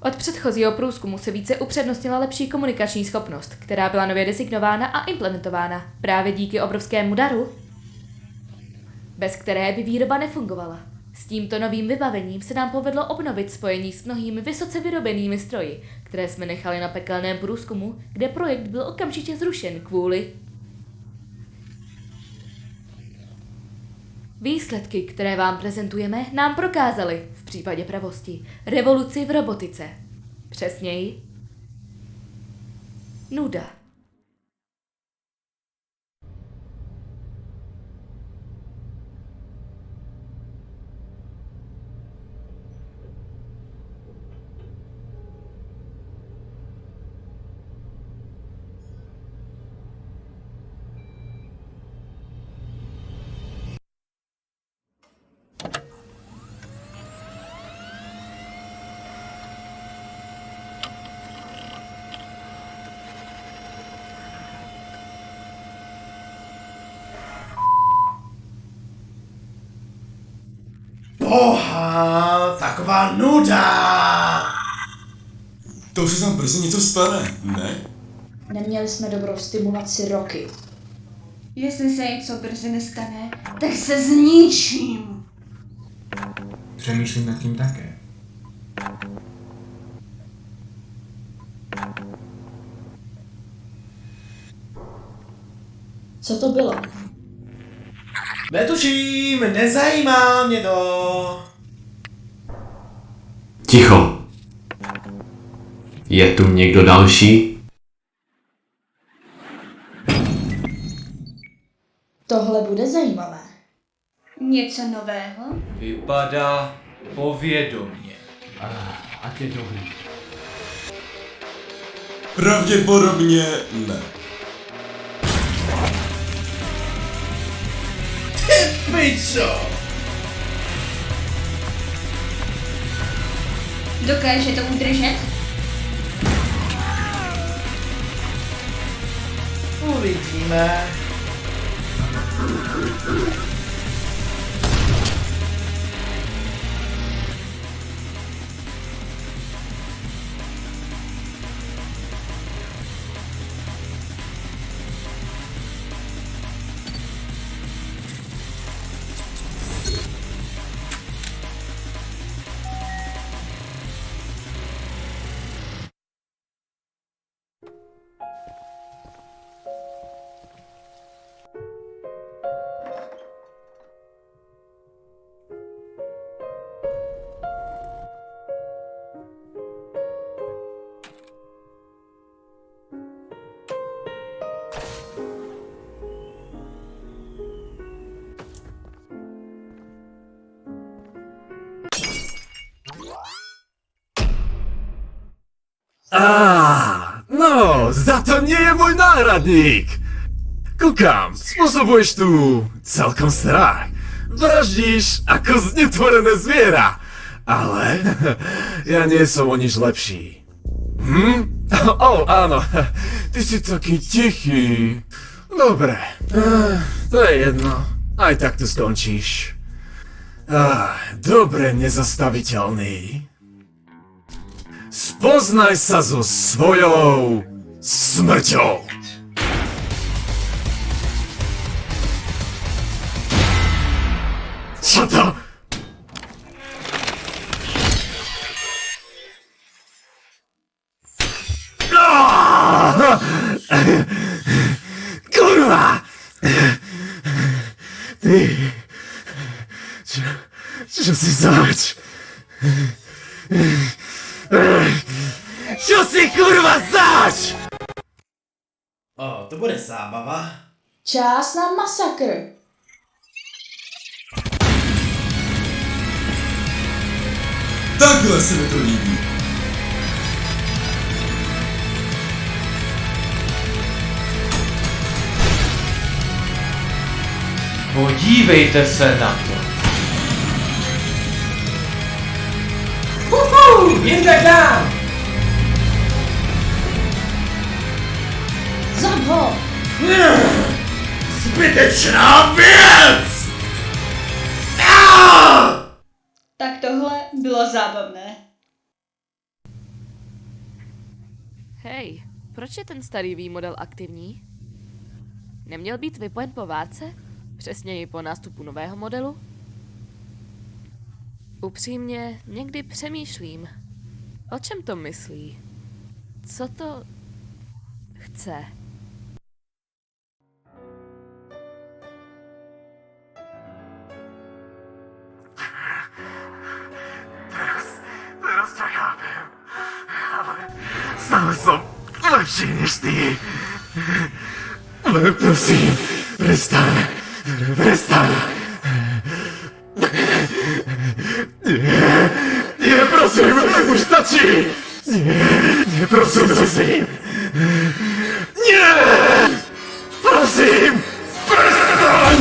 Od předchozího průzkumu se více upřednostnila lepší komunikační schopnost, která byla nově designována a implementována právě díky obrovskému daru, bez které by výroba nefungovala. S tímto novým vybavením se nám povedlo obnovit spojení s mnohými vysoce vyrobenými stroji, které jsme nechali na pekelném průzkumu, kde projekt byl okamžitě zrušen kvůli výsledky, které vám prezentujeme, nám prokázaly, v případě pravosti, revoluci v robotice. Přesněji, nuda. Boha, taková nuda! To už se tam brzy něco stane, ne? Neměli jsme dobrou stimulaci roky. Jestli se něco brzy nestane, tak se zničím. Přemýšlím nad tím také. Co to bylo? Netuším, nezajímá mě to. Ticho. Je tu někdo další? Tohle bude zajímavé. Něco nového? Vypadá povědomně. Ať je dobrý. Pravděpodobně ne. Pičo! Dokáže to udržet? Uvidíme. No, za to nie je môj náhradník. Kúkam, spôsobuješ tu celkom strach. Vraždíš ako znetvorené zviera. Ale ja nie som o nič lepší. Áno, ty si taký tichý. Dobre, to je jedno. Aj tak tu skončíš. Dobre, nezastaviteľný. Spoznaj sa so svojou smrťou. Čo to? Kurva! Ty... Čo si zač? Čo si kurva zač? To bude zábava. Čas na masakr. Takhle se mi to líbí. Podívejte se na to. Jen tak dám! Zab ho! Zbytečná věc! Tak tohle bylo zábavné. Hej, proč je ten starý V-model aktivní? Neměl být vypojen po válce? Přesněji po nástupu nového modelu? Upřímně, někdy přemýšlím. O čem to myslí? Co to chce? Teraz ťa chápem. Ale stále som lepší než ty. Ale prosím, prestaň. Nie, prosím, už stačí. Nie, prosím. Nie! Prosím, prestaň!